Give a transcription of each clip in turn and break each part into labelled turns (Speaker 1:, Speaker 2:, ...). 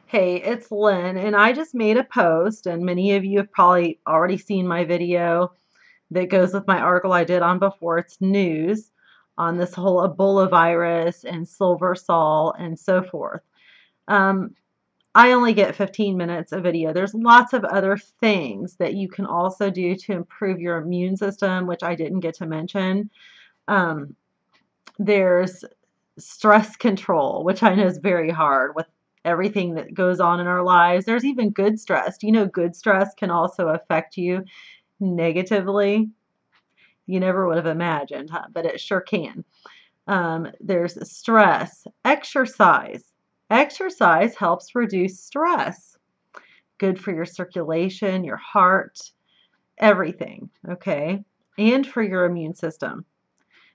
Speaker 1: Hey, it's Lynn, and I just made a post, and many of you have probably already seen my video that goes with my article I did on Before It's News on this whole Ebola virus and silver sol and so forth. Um, I only get 15 minutes of video. There's lots of other things that you can also do to improve your immune system, which I didn't get to mention. Um, there's stress control, which I know is very hard with everything that goes on in our lives. There's even good stress. Do you know good stress can also affect you negatively? You never would have imagined, huh? But it sure can. There's stress, exercise. Exercise helps reduce stress. Good for your circulation, your heart, everything, okay? And for your immune system.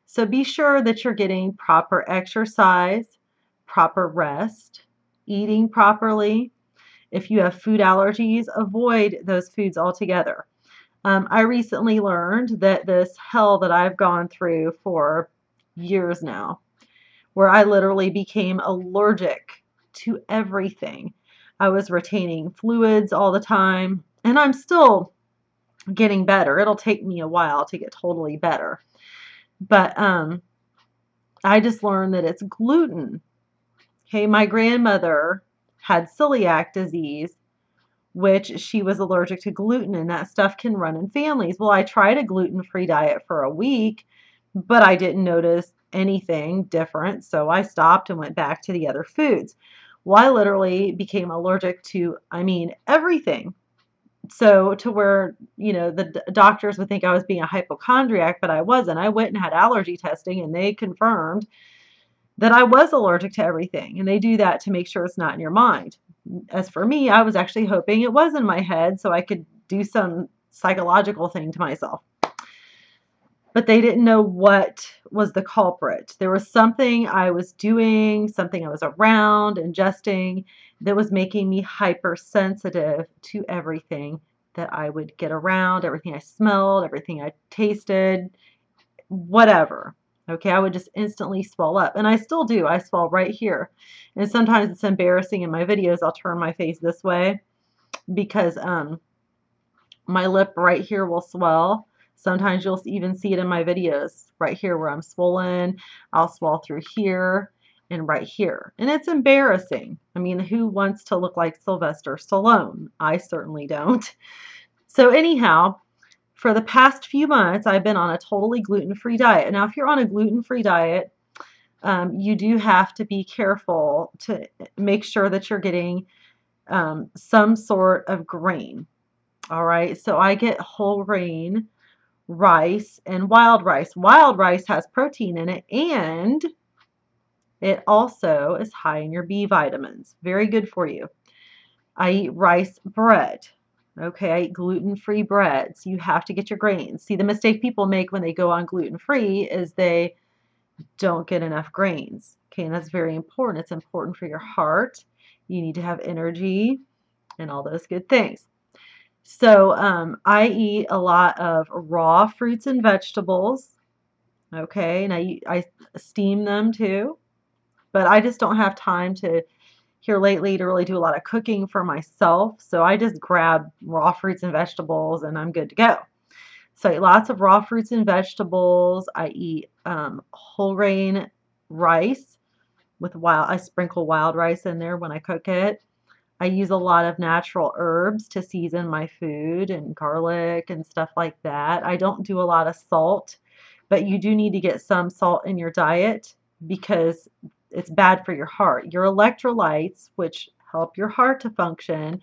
Speaker 1: So be sure that you're getting proper exercise, proper rest, eating properly. If you have food allergies, avoid those foods altogether. I recently learned that this hell that I've gone through for years now, where I literally became allergic to everything. I was retaining fluids all the time, and I'm still getting better. It'll take me a while to get totally better. But I just learned that it's gluten. Okay, my grandmother had celiac disease, which she was allergic to gluten, and that stuff can run in families. Well, I tried a gluten-free diet for a week, but I didn't notice anything different, so I stopped and went back to the other foods. Well, I literally became allergic to, I mean, everything. So to where, the doctors would think I was being a hypochondriac, but I wasn't. I went and had allergy testing, and they confirmed that I was allergic to everything. And they do that to make sure it's not in your mind. As for me, I was actually hoping it was in my head so I could do some psychological thing to myself. But they didn't know what was the culprit. There was something I was doing, something I was around, ingesting, that was making me hypersensitive to everything that I would get around, everything I smelled, everything I tasted, whatever. Okay, I would just instantly swell up. And I still do. I swell right here. And sometimes it's embarrassing in my videos. I'll turn my face this way because my lip right here will swell. Sometimes you'll even see it in my videos right here where I'm swollen. I'll swell through here and right here. And it's embarrassing. I mean, who wants to look like Sylvester Stallone? I certainly don't. So anyhow, for the past few months, I've been on a totally gluten-free diet. Now, if you're on a gluten-free diet, you do have to be careful to make sure that you're getting some sort of grain. All right, so I get whole grain rice and wild rice. Wild rice has protein in it, and it also is high in your B vitamins. Very good for you. I eat rice bread. Okay, I eat gluten-free breads. You have to get your grains. See, the mistake people make when they go on gluten-free is they don't get enough grains. Okay, and that's very important. It's important for your heart. You need to have energy and all those good things. So I eat a lot of raw fruits and vegetables. Okay, and I steam them too. But I just don't have time to here lately to really do a lot of cooking for myself. So I just grab raw fruits and vegetables and I'm good to go. So I eat lots of raw fruits and vegetables. I eat whole grain rice with I sprinkle wild rice in there when I cook it. I use a lot of natural herbs to season my food and garlic and stuff like that. I don't do a lot of salt, but you do need to get some salt in your diet because it's bad for your heart. Your electrolytes, which help your heart to function,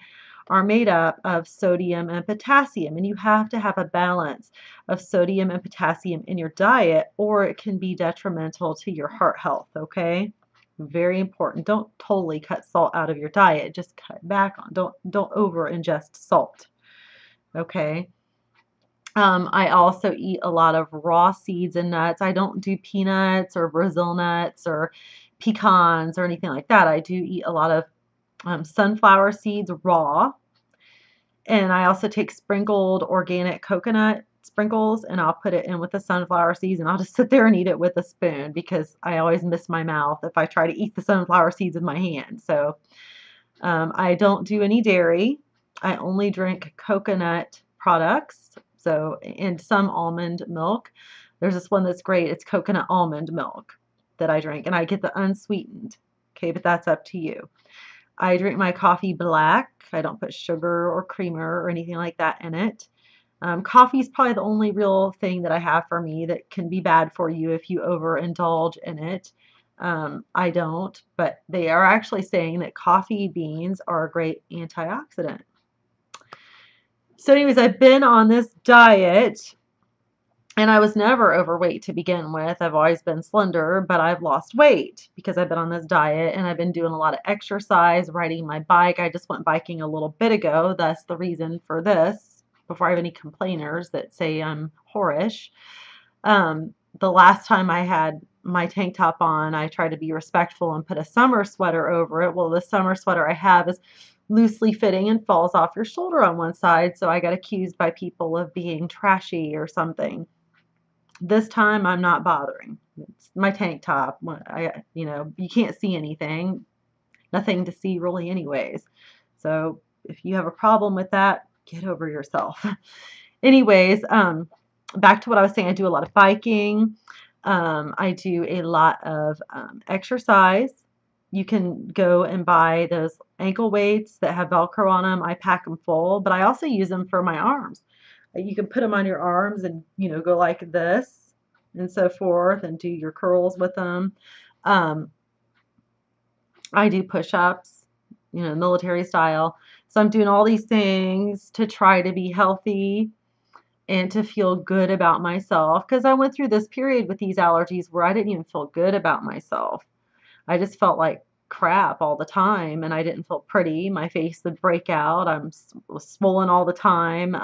Speaker 1: are made up of sodium and potassium, and you have to have a balance of sodium and potassium in your diet, or it can be detrimental to your heart health, okay? Very important. Don't totally cut salt out of your diet. Just cut back on. Don't over ingest salt, okay? I also eat a lot of raw seeds and nuts. I don't do peanuts or Brazil nuts or pecans or anything like that. I do eat a lot of sunflower seeds raw. And I also take sprinkled organic coconut sprinkles and I'll put it in with the sunflower seeds and I'll just sit there and eat it with a spoon because I always miss my mouth if I try to eat the sunflower seeds with my hand. So I don't do any dairy. I only drink coconut products, so and some almond milk. There's this one that's great. It's coconut almond milk that I drink, and I get the unsweetened. Okay, but that's up to you. I drink my coffee black. I don't put sugar or creamer or anything like that in it. Coffee is probably the only real thing that I have for me that can be bad for you if you overindulge in it. I don't, but they are actually saying that coffee beans are a great antioxidant. So, anyways, I've been on this diet and I was never overweight to begin with. I've always been slender, but I've lost weight because I've been on this diet and I've been doing a lot of exercise, riding my bike. I just went biking a little bit ago. That's the reason for this. Before I have any complainers that say I'm whorish. The last time I had my tank top on, I tried to be respectful and put a summer sweater over it. Well, the summer sweater I have is loosely fitting and falls off your shoulder on one side, so I got accused by people of being trashy or something. This time I'm not bothering. It's my tank top. You can't see anything. Nothing to see really anyways. So if you have a problem with that, get over yourself. Anyways, back to what I was saying. I do a lot of biking. I do a lot of exercise. You can go and buy those ankle weights that have Velcro on them. I pack them full, but I also use them for my arms. You can put them on your arms and, go like this and so forth and do your curls with them. I do push-ups, military style. So I'm doing all these things to try to be healthy and to feel good about myself because I went through this period with these allergies where I didn't even feel good about myself. I just felt like crap all the time and I didn't feel pretty. My face would break out. Was swollen all the time.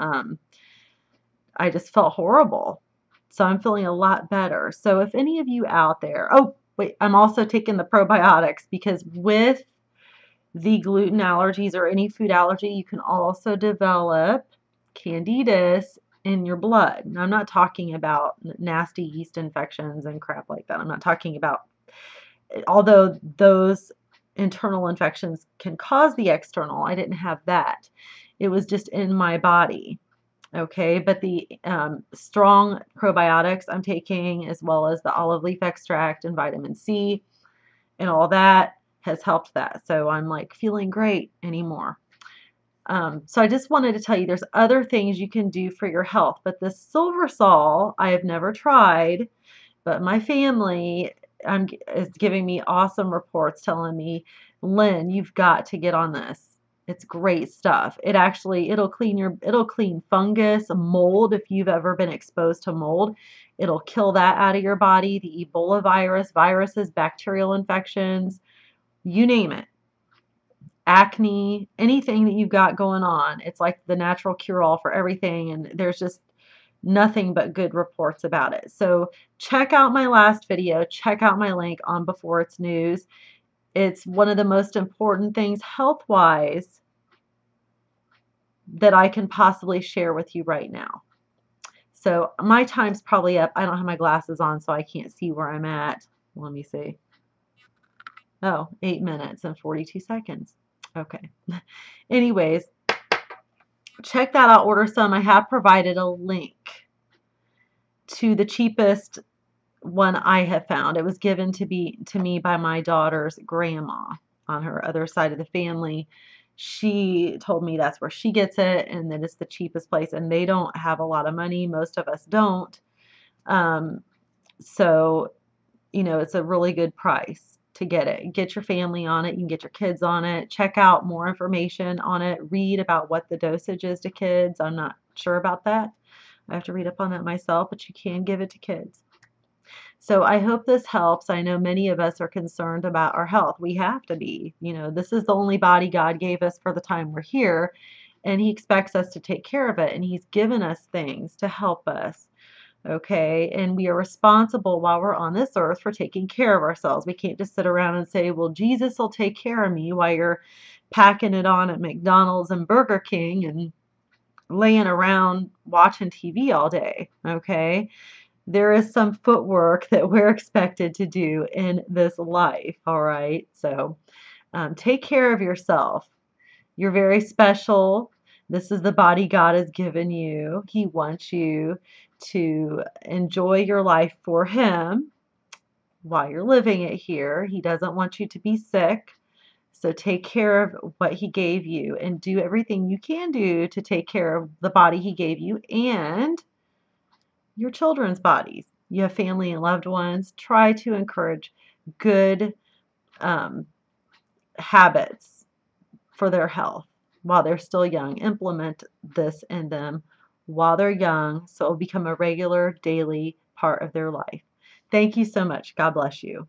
Speaker 1: I just felt horrible. So I'm feeling a lot better. So if any of you out there, oh, wait, I'm also taking the probiotics because with the gluten allergies or any food allergy, you can also develop candidus in your blood. Now, I'm not talking about nasty yeast infections and crap like that. I'm not talking about, although those internal infections can cause the external, I didn't have that. It was just in my body. Okay, but the strong probiotics I'm taking, as well as the olive leaf extract and vitamin C and all that, has helped that. So I'm like feeling great anymore. So I just wanted to tell you there's other things you can do for your health, but the silver sol I have never tried, but my family is giving me awesome reports telling me, Lynn, you've got to get on this. It's great stuff. It'll clean fungus, mold if you've ever been exposed to mold. It'll kill that out of your body, the Ebola virus, viruses, bacterial infections, you name it. Acne, anything that you've got going on. It's like the natural cure-all for everything, and there's just nothing but good reports about it. So check out my last video. Check out my link on Before It's News. It's one of the most important things health-wise that I can possibly share with you right now. So my time's probably up. I don't have my glasses on, so I can't see where I'm at. Let me see. Oh, 8 minutes and 42 seconds. Okay. Anyways, check that out. Order some. I have provided a link to the cheapest one I have found. It was given to me by my daughter's grandma on her other side of the family. She told me that's where she gets it and that it's the cheapest place, and they don't have a lot of money. Most of us don't. So, it's a really good price to get it. Get your family on it. You can get your kids on it. Check out more information on it. Read about what the dosage is to kids. I'm not sure about that. I have to read up on that myself, but you can give it to kids. So I hope this helps. I know many of us are concerned about our health. We have to be. This is the only body God gave us for the time we're here, and He expects us to take care of it, and He's given us things to help us. Okay, and we are responsible while we're on this earth for taking care of ourselves. We can't just sit around and say, well, Jesus will take care of me while you're packing it on at McDonald's and Burger King and laying around watching TV all day. Okay, there is some footwork that we're expected to do in this life. All right, so Take care of yourself. You're very special. This is the body God has given you. He wants you to enjoy your life for Him while you're living it here. He doesn't want you to be sick. So take care of what He gave you and do everything you can do to take care of the body He gave you and your children's bodies. You have family and loved ones. Try to encourage good um, habits for their health while they're still young. Implement this in them while they're young so it'll become a regular daily part of their life. Thank you so much. God bless you.